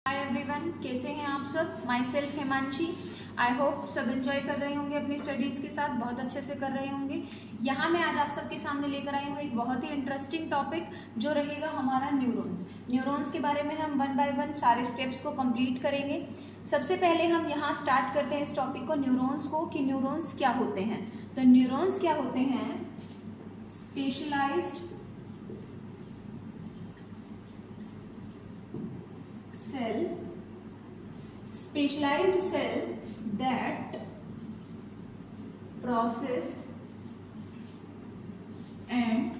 Hi everyone, कैसे हैं आप सब। My self Himanshi. I hope सब एंजॉय कर रहे होंगे अपनी स्टडीज़ के साथ, बहुत अच्छे से कर रहे होंगे। यहाँ मैं आज आप सबके सामने लेकर आई हूँ एक बहुत ही इंटरेस्टिंग टॉपिक जो रहेगा हमारा न्यूरॉन्स। न्यूरॉन्स के बारे में हम वन बाय वन सारे स्टेप्स को कंप्लीट करेंगे। सबसे पहले हम यहाँ स्टार्ट करते हैं इस टॉपिक को, न्यूरॉन्स को, कि न्यूरॉन्स क्या होते हैं। तो न्यूरॉन्स क्या होते हैं? Specialized cell that process and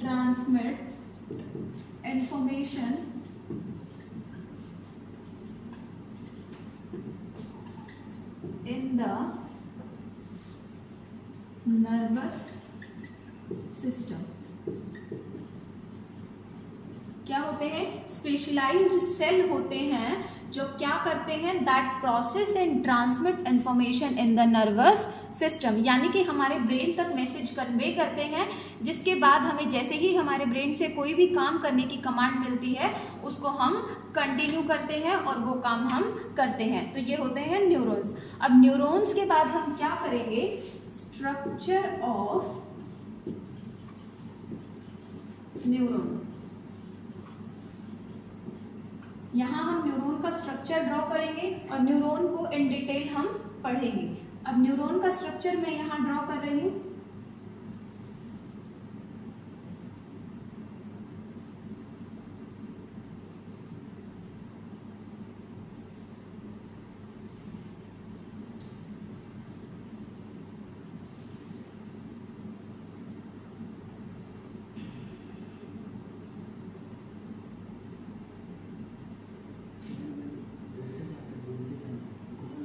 transmit information in the nervous system। क्या होते हैं? स्पेशलाइज्ड सेल होते हैं जो क्या करते हैं? That process and transmit information in the nervous system, यानी कि हमारे ब्रेन तक मैसेज कन्वे करते हैं, जिसके बाद हमें जैसे ही हमारे ब्रेन से कोई भी काम करने की कमांड मिलती है उसको हम कंटिन्यू करते हैं और वो काम हम करते हैं। तो ये होते हैं न्यूरॉन्स। अब न्यूरॉन्स के बाद हम क्या करेंगे? Structure of neuron. यहाँ हम न्यूरॉन का स्ट्रक्चर ड्रॉ करेंगे और न्यूरॉन को इन डिटेल हम पढ़ेंगे। अब न्यूरॉन का स्ट्रक्चर मैं यहाँ ड्रॉ कर रही हूँ।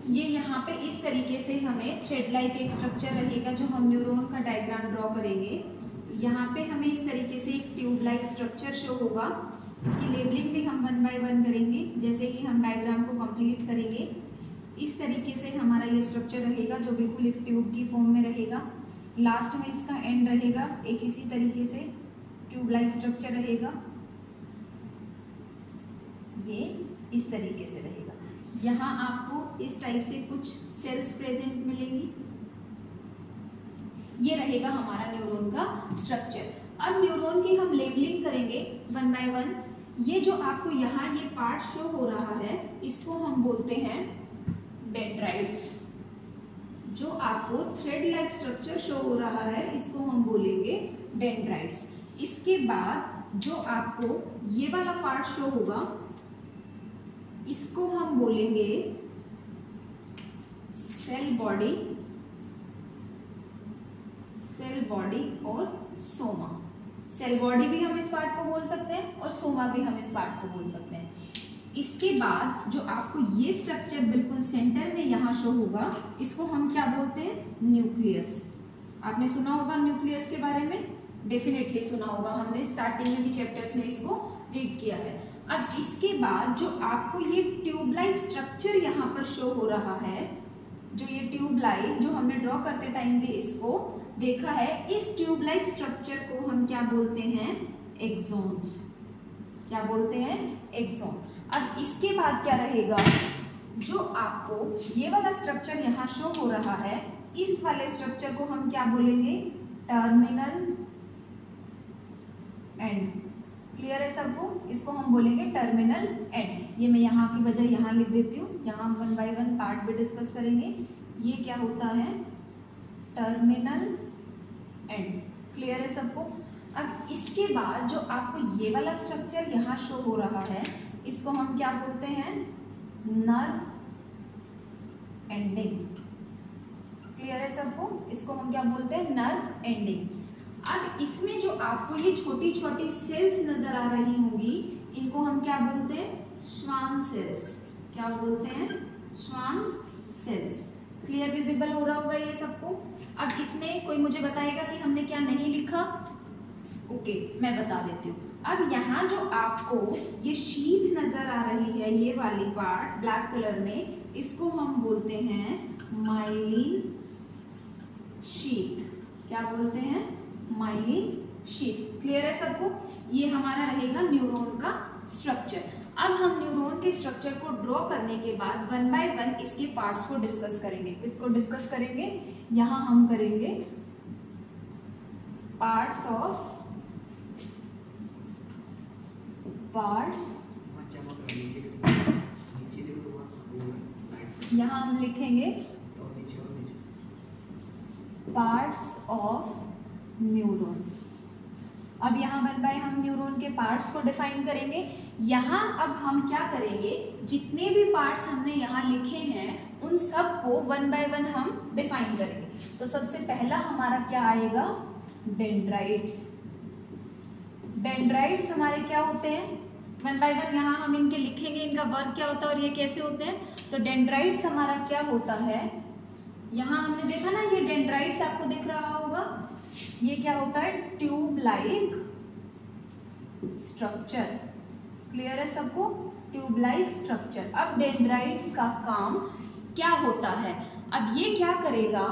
ये यहाँ पे इस तरीके से हमें थ्रेड लाइक एक स्ट्रक्चर रहेगा जो हम न्यूरॉन का डायग्राम ड्रॉ करेंगे। यहाँ पे हमें इस तरीके से एक ट्यूब लाइक स्ट्रक्चर शो होगा। इसकी लेबलिंग भी हम वन बाय वन करेंगे जैसे ही हम डायग्राम को कंप्लीट करेंगे। इस तरीके से हमारा ये स्ट्रक्चर रहेगा जो बिल्कुल एक ट्यूब की फॉर्म में रहेगा। लास्ट में इसका एंड रहेगा एक इसी तरीके से ट्यूब लाइक स्ट्रक्चर रहेगा। ये इस तरीके से रहेगा। यहाँ आपको इस टाइप से कुछ सेल्स प्रेजेंट मिलेंगी। ये रहेगा हमारा न्यूरॉन का स्ट्रक्चर। अब न्यूरॉन की हम लेबलिंग करेंगे वन बाय वन। ये जो आपको यहाँ ये पार्ट शो हो रहा है इसको हम बोलते हैं डेंड्राइट्स। जो आपको थ्रेड लाइक स्ट्रक्चर शो हो रहा है इसको हम बोलेंगे डेंड्राइट्स। इसके बाद जो आपको ये वाला पार्ट शो होगा इसको हम बोलेंगे सेल बॉडी और सोमा। सेल बॉडी भी हम इस पार्ट को बोल सकते हैं और सोमा भी हम इस पार्ट को बोल सकते हैं। इसके बाद जो आपको ये स्ट्रक्चर बिल्कुल सेंटर में यहाँ शो होगा इसको हम क्या बोलते हैं? न्यूक्लियस। आपने सुना होगा न्यूक्लियस के बारे में, डेफिनेटली सुना होगा, हमने स्टार्टिंग में भी चैप्टर्स में इसको रीड किया है। अब इसके बाद जो आपको ये ट्यूबलाइट स्ट्रक्चर यहाँ पर शो हो रहा है, जो ये ट्यूबलाइट जो हमने ड्रॉ करते टाइम भी इसको देखा है, इस ट्यूबलाइट स्ट्रक्चर को हम क्या बोलते हैं? एक्सॉन्स। क्या बोलते हैं? एक्सॉन। अब इसके बाद क्या रहेगा? जो आपको ये वाला स्ट्रक्चर यहाँ शो हो रहा है इस वाले स्ट्रक्चर को हम क्या बोलेंगे? Terminal and. क्लियर है सबको? इसको हम बोलेंगे टर्मिनल एंड। ये मैं यहाँ की बजाय यहाँ लिख देती हूँ, यहाँ हम वन बाय वन पार्ट भी डिस्कस करेंगे। ये क्या होता है? Terminal and. क्लियर है सबको? अब इसके बाद जो आपको ये वाला स्ट्रक्चर यहाँ शो हो रहा है इसको हम क्या बोलते हैं? Nerve ending. क्लियर है सबको? इसको हम क्या बोलते हैं? Nerve ending. अब इसमें जो आपको ये छोटी छोटी सेल्स नजर आ रही होंगी इनको हम क्या बोलते हैं? Schwann cells. क्या बोलते हैं? Schwann cells. क्लियर, विजिबल हो रहा होगा ये सबको। अब इसमें कोई मुझे बताएगा कि हमने क्या नहीं लिखा? ओके, मैं बता देती हूँ। अब यहाँ जो आपको ये शीट नजर आ रही है, ये वाली पार्ट ब्लैक कलर में, इसको हम बोलते हैं माइलिन शीट। क्या बोलते हैं? Myelin sheath. क्लियर है सबको? ये हमारा रहेगा न्यूरॉन का स्ट्रक्चर। अब हम न्यूरॉन के स्ट्रक्चर को ड्रॉ करने के बाद वन बाय वन इसके पार्ट्स को डिस्कस करेंगे। किसको डिस्कस करेंगे? यहाँ हम करेंगे पार्ट्स ऑफ यहाँ हम लिखेंगे पार्ट्स ऑफ न्यूरॉन। अब यहाँ वन बाय हम न्यूरॉन के पार्ट्स को डिफाइन करेंगे। यहाँ अब हम क्या करेंगे, जितने भी पार्ट्स हमने यहाँ लिखे हैं उन सब को वन बाय वन हम डिफाइन करेंगे। तो सबसे पहला हमारा क्या आएगा? डेंड्राइट्स। डेंड्राइट्स हमारे क्या होते हैं? वन बाय वन यहाँ हम इनके लिखेंगे, इनका वर्क क्या होता है और ये कैसे होते हैं। तो डेंड्राइट्स हमारा क्या होता है, यहाँ हमने देखा ना, ये डेंड्राइट्स आपको दिख रहा होगा, ये क्या होता है? Tube like structure. क्लियर है सबको? Tube like structure. अब डेंड्राइट्स का काम क्या होता है? अब ये क्या करेगा?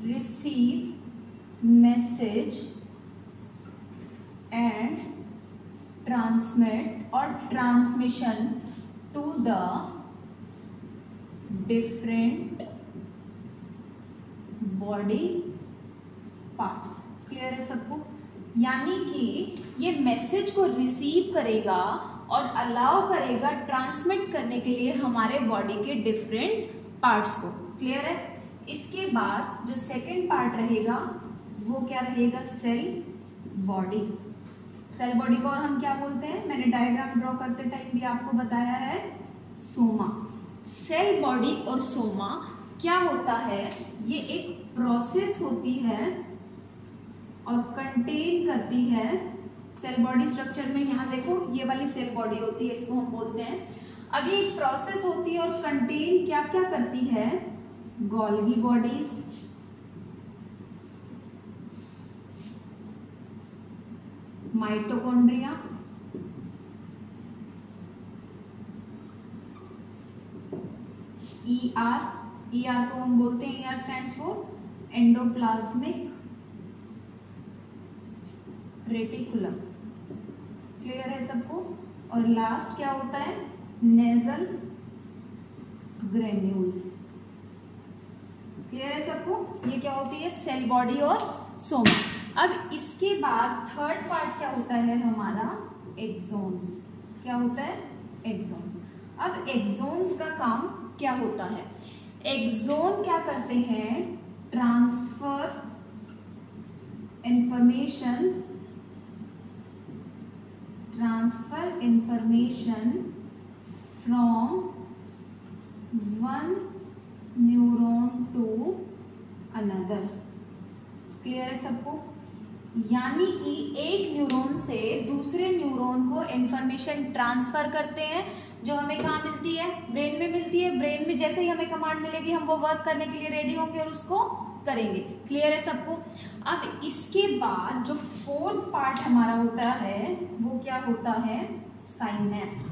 रिसीव मैसेज एंड ट्रांसमिट और transmission to the different body parts. Clear है सबको? यानी कि ये मैसेज को रिसीव करेगा और अलाउ करेगा ट्रांसमिट करने के लिए हमारे बॉडी के डिफरेंट पार्ट्स को। क्लियर है? इसके बाद जो सेकंड पार्ट रहेगा वो क्या रहेगा? Cell body. सेल बॉडी को और हम क्या बोलते हैं? मैंने डायग्राम ड्रॉ करते टाइम भी आपको बताया है, सोमा। सेल बॉडी और सोमा क्या होता है? ये एक प्रोसेस होती है और कंटेन करती है सेल बॉडी स्ट्रक्चर में। यहाँ देखो, ये वाली सेल बॉडी होती है, इसको हम बोलते हैं। अब ये एक प्रोसेस होती है और कंटेन क्या क्या करती है? गोल्गी बॉडीज, माइटोकॉन्ड्रिया, ER को हम बोलते हैं, ER stands for endoplasmic reticulum. Clear है सबको? और लास्ट क्या होता है? Nasal granules. क्लियर है सबको? ये क्या होती है? सेल बॉडी और सोमा। अब इसके बाद थर्ड पार्ट क्या होता है हमारा? एक्सोन्स। क्या होता है? एक्सोन्स। अब एक्सोन्स का काम क्या होता है? एक्सोन क्या करते हैं? Transfer information from one neuron to another. Clear है सबको? यानी कि एक न्यूरॉन से दूसरे न्यूरॉन को इंफॉर्मेशन ट्रांसफर करते हैं, जो हमें कहाँ मिलती है? ब्रेन में मिलती है। ब्रेन में जैसे ही हमें कमांड मिलेगी हम वो वर्क करने के लिए रेडी होंगे और उसको करेंगे। क्लियर है सबको? अब इसके बाद जो फोर्थ पार्ट हमारा होता है वो क्या होता है? साइनेप्स।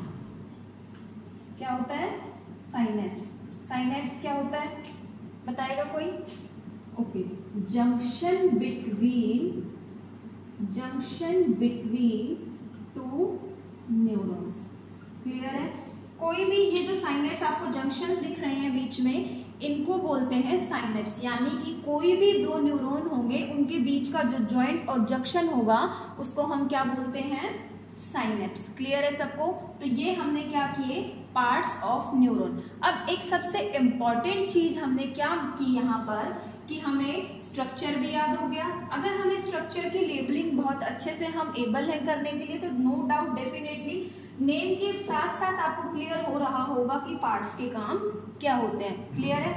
क्या होता है? साइनेप्स। साइनेप्स क्या होता है? बताएगा कोई? Okay, junction between two neurons. Clear है? कोई भी ये जो साइनेप्स आपको जंक्शंस दिख रहे हैं बीच में, इनको बोलते हैं साइनेप्स। यानी कि कोई भी दो न्यूरॉन होंगे, उनके बीच का जो जॉइंट और जंक्शन होगा उसको हम क्या बोलते हैं? साइनेप्स। क्लियर है सबको? तो ये हमने क्या किए? Parts of neuron. अब एक सबसे इंपॉर्टेंट चीज हमने क्या की यहाँ पर, कि हमें स्ट्रक्चर भी याद हो गया। अगर हमें स्ट्रक्चर की लेबलिंग बहुत अच्छे से हम एबल है करने के लिए, तो नो डाउट डेफिनेटली नेम के साथ साथ आपको क्लियर हो रहा होगा कि पार्ट्स के काम क्या होते हैं। क्लियर है?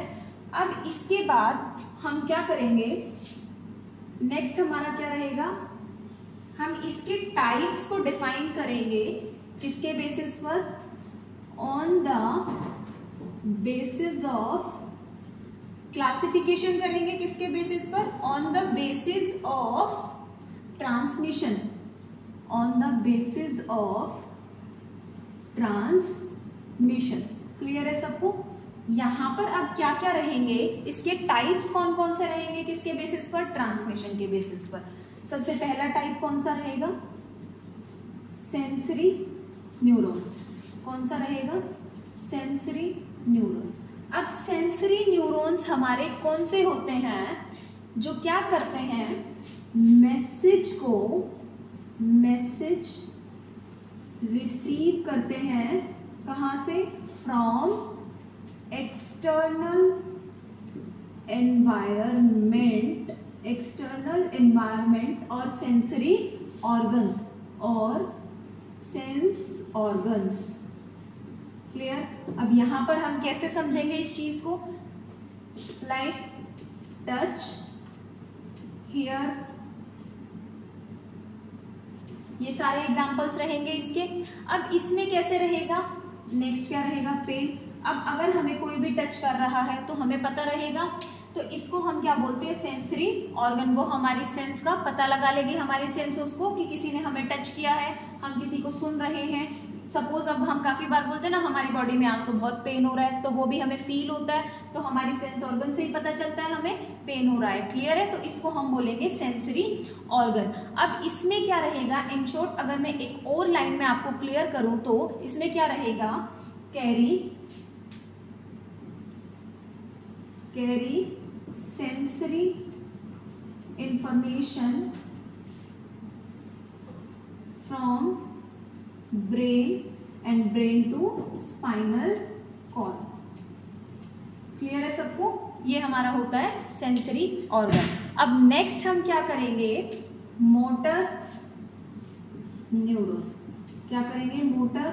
अब इसके बाद हम क्या करेंगे? नेक्स्ट हमारा क्या रहेगा? हम इसके टाइप्स को डिफाइन करेंगे। किसके बेसिस पर? On the basis of classification करेंगे। किसके बेसिस पर? On the basis of transmission. On the basis of transmission. Clear है सबको? यहाँ पर अब क्या क्या रहेंगे? इसके टाइप्स कौन कौन से रहेंगे? किसके बेसिस पर? ट्रांसमिशन के बेसिस पर। सबसे पहला टाइप कौन सा रहेगा? Sensory neurons. कौन सा रहेगा? Sensory neurons. अब सेंसरी न्यूरॉन्स हमारे कौन से होते हैं? जो क्या करते हैं, मैसेज रिसीव करते हैं। कहां से? फ्रॉम एक्सटर्नल एनवायरमेंट और sensory organs sense organs. Clear? अब यहां पर हम कैसे समझेंगे इस चीज को? लाइक टच, हियर, ये सारे एग्जांपल्स रहेंगे इसके। अब इसमें कैसे रहेगा? नेक्स्ट क्या रहेगा? पेन। अब अगर हमें कोई भी टच कर रहा है तो हमें पता रहेगा, तो इसको हम क्या बोलते हैं? Sensory organ. वो हमारी सेंस का पता लगा लेगी, हमारी सेंस उसको, कि किसी ने हमें टच किया है, हम किसी को सुन रहे हैं। सपोज अब हम काफी बार बोलते हैं ना, हमारी बॉडी में आज तो बहुत पेन हो रहा है, तो वो भी हमें फील होता है, तो हमारी सेंस ऑर्गन से ही पता चलता है हमें पेन हो रहा है। क्लियर है? तो इसको हम बोलेंगे सेंसरी ऑर्गन। अब इसमें क्या रहेगा? इन शॉर्ट अगर मैं एक और लाइन में आपको क्लियर करूं तो इसमें क्या रहेगा? Carry sensory information from brain and brain to spinal cord. Clear है सबको? ये हमारा होता है सेंसरी ऑर्गन। अब नेक्स्ट हम क्या करेंगे? Motor neuron. क्या करेंगे? Motor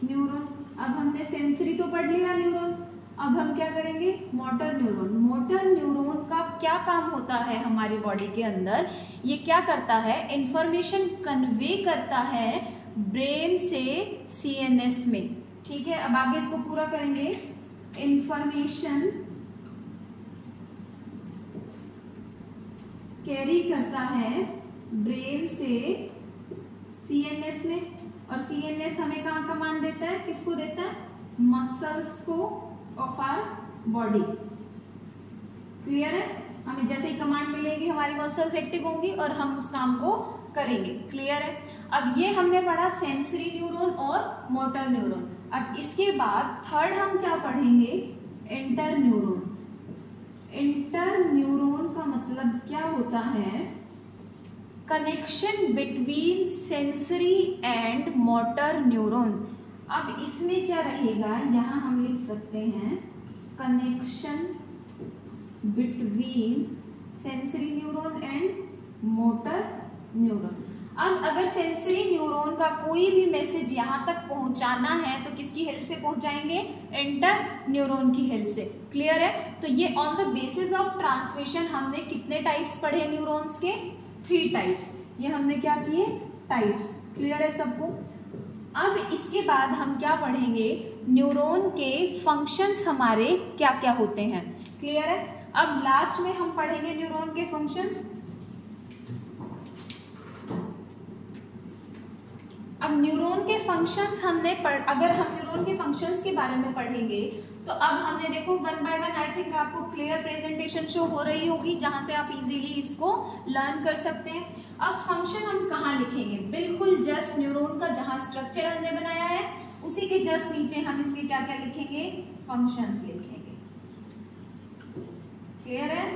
neuron. अब हमने सेंसरी तो पढ़ लिया न्यूरॉन, अब हम क्या करेंगे? Motor neuron. मोटर न्यूरॉन का क्या काम होता है हमारी बॉडी के अंदर? ये क्या करता है? इंफॉर्मेशन कन्वे करता है ब्रेन से सीएनएस में। ठीक है, अब आगे इसको पूरा करेंगे। इंफॉर्मेशन कैरी करता है ब्रेन से सीएनएस में, और सीएनएस हमें कहाँ कमांड देता है? किसको देता है? मसल्स को ऑफ आवर बॉडी। क्लियर है? हमें जैसे ही कमांड मिलेगी हमारी मसल्स एक्टिव होंगी और हम उस काम को करेंगे। क्लियर है? अब ये हमने पढ़ा सेंसरी न्यूरॉन और मोटर न्यूरॉन। अब इसके बाद थर्ड हम क्या पढ़ेंगे? Inter neuron. इंटर न्यूरॉन का मतलब क्या होता है? Connection between sensory and motor neuron. अब इसमें क्या रहेगा? यहां हम लिख सकते हैं connection between sensory neuron and motor neuron. अब अगर सेंसरी न्यूरॉन का कोई भी मैसेज यहां तक पहुंचाना है तो किसकी हेल्प से पहुंचाएंगे? इंटर न्यूरॉन की हेल्प से। क्लियर है? तो ये on the basis of transmission हमने कितने टाइप्स पढ़े न्यूरॉन्स के? 3 टाइप्स। ये हमने क्या किए? टाइप्स। क्लियर है सबको? अब इसके बाद हम क्या पढ़ेंगे? न्यूरॉन के फंक्शंस हमारे क्या क्या होते हैं। क्लियर है? अब लास्ट में हम पढ़ेंगे न्यूरॉन के फंक्शंस। अब न्यूरॉन के फंक्शंस हमने अगर हम न्यूरॉन के फंक्शंस के बारे में पढ़ेंगे तो अब हमने देखो 1 बाय 1 आई थिंक आपको क्लियर प्रेजेंटेशन शो हो रही होगी, जहां से आप इजीली इसको लर्न कर सकते हैं। अब फंक्शन हम कहाँ लिखेंगे? बिल्कुल जस्ट न्यूरॉन का जहां स्ट्रक्चर हमने बनाया है उसी के जस्ट नीचे हम इसके क्या क्या लिखेंगे? फंक्शंस लिखेंगे। क्लियर है?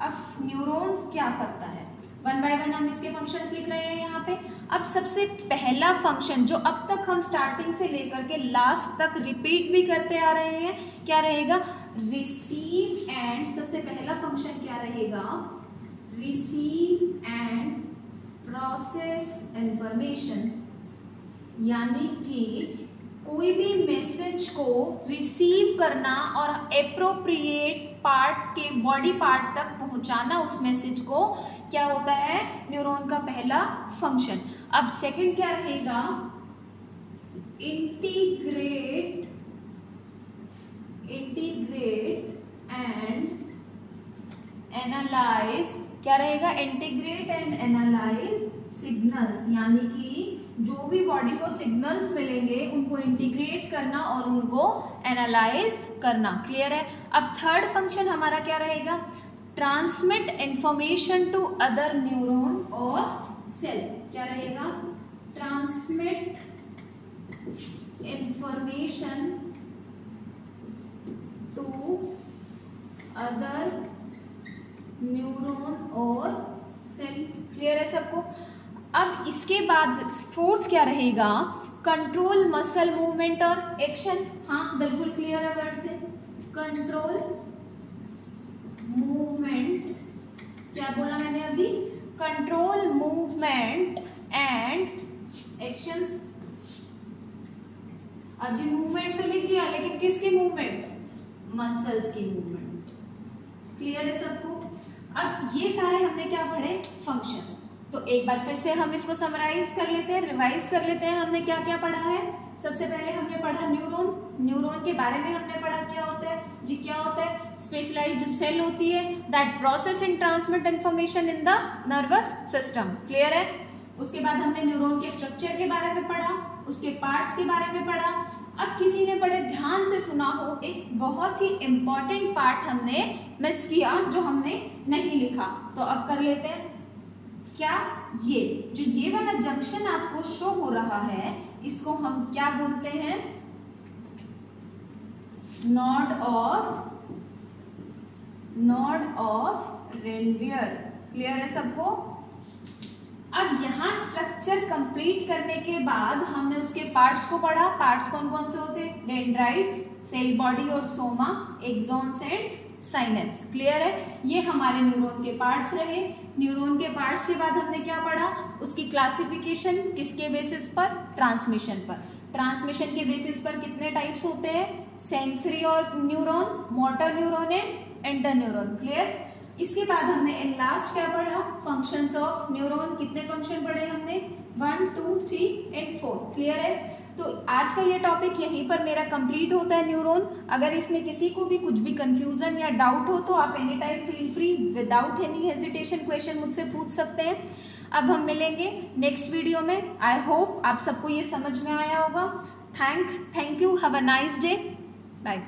अब न्यूरॉन क्या करता है? 1 बाय 1 हम इसके फंक्शंस लिख रहे हैं यहाँ पे। अब सबसे पहला फंक्शन जो अब तक हम स्टार्टिंग से लेकर के लास्ट तक रिपीट भी करते आ रहे हैं, क्या रहेगा? Receive and. सबसे पहला फंक्शन क्या रहेगा? Receive and process information. यानी कि कोई भी मैसेज को रिसीव करना और एप्रोप्रिएट पार्ट के बॉडी पार्ट तक पहुंचाना उस मैसेज को, क्या होता है? न्यूरॉन का पहला फंक्शन। अब सेकंड क्या रहेगा? Integrate and analyse. क्या रहेगा? Integrate and analyse signals. यानी कि जो भी बॉडी को सिग्नल्स मिलेंगे उनको इंटीग्रेट करना और उनको एनालाइज करना। क्लियर है? अब थर्ड फंक्शन हमारा क्या रहेगा? Transmit information to other neuron और सेल क्या रहेगा, transmit information to other neuron और सेल। क्लियर है सबको। अब इसके बाद फोर्थ क्या रहेगा, कंट्रोल मसल मूवमेंट और एक्शन। हाँ बिल्कुल क्लियर है वर्ड से, कंट्रोल मूवमेंट, क्या बोला मैंने अभी, कंट्रोल मूवमेंट एंड एक्शंस। अभी मूवमेंट तो लिख दिया, लेकिन किसकी मूवमेंट, मसल्स की मूवमेंट। क्लियर है सबको। अब ये सारे हमने क्या पढ़े, फंक्शंस। तो एक बार फिर से हम इसको समराइज कर लेते हैं, रिवाइज कर लेते हैं। हमने क्या क्या पढ़ा है। सबसे पहले हमने पढ़ा न्यूरॉन। न्यूरॉन के बारे में हमने पढ़ा क्या होता है जी, क्या होता है, स्पेशलाइज्ड सेल होती है that process and transmit information in the nervous system. Clear है। उसके बाद हमने न्यूरॉन के स्ट्रक्चर के बारे में पढ़ा, उसके पार्ट्स के बारे में पढ़ा। अब किसी ने बड़े ध्यान से सुना हो, एक बहुत ही इंपॉर्टेंट पार्ट हमने मिस किया जो हमने नहीं लिखा, तो अब कर लेते हैं। क्या, ये जो ये वाला जंक्शन आपको शो हो रहा है, इसको हम क्या बोलते हैं, नॉड ऑफ रेनवियर। क्लियर है सबको। अब यहाँ स्ट्रक्चर कंप्लीट करने के बाद हमने उसके पार्ट्स को पढ़ा। पार्ट्स कौन कौन से होते हैं, डेंड्राइट्स, सेल बॉडी और soma, axons and synapses. Clear है। ये हमारे न्यूरॉन के पार्ट्स रहे। न्यूरॉन के पार्ट्स के बाद हमने क्या पढ़ा, उसकी क्लासिफिकेशन किसके बेसिस पर, ट्रांसमिशन पर। ट्रांसमिशन के बेसिस पर कितने टाइप्स होते हैं, सेंसरी और neuron, motor neuron and interneuron. Clear. इसके बाद हमने लास्ट क्या पढ़ा, फंक्शंस ऑफ न्यूरॉन। कितने फंक्शन पढ़े हमने, 1, 2, 3 एंड 4। क्लियर है। तो आज का ये टॉपिक यहीं पर मेरा कंप्लीट होता है, न्यूरॉन। अगर इसमें किसी को भी कुछ भी कंफ्यूजन या डाउट हो तो आप any time feel free without any hesitation question मुझसे पूछ सकते हैं। अब हम मिलेंगे नेक्स्ट वीडियो में। आई होप आप सबको ये समझ में आया होगा। Thank you, have a nice day, bye.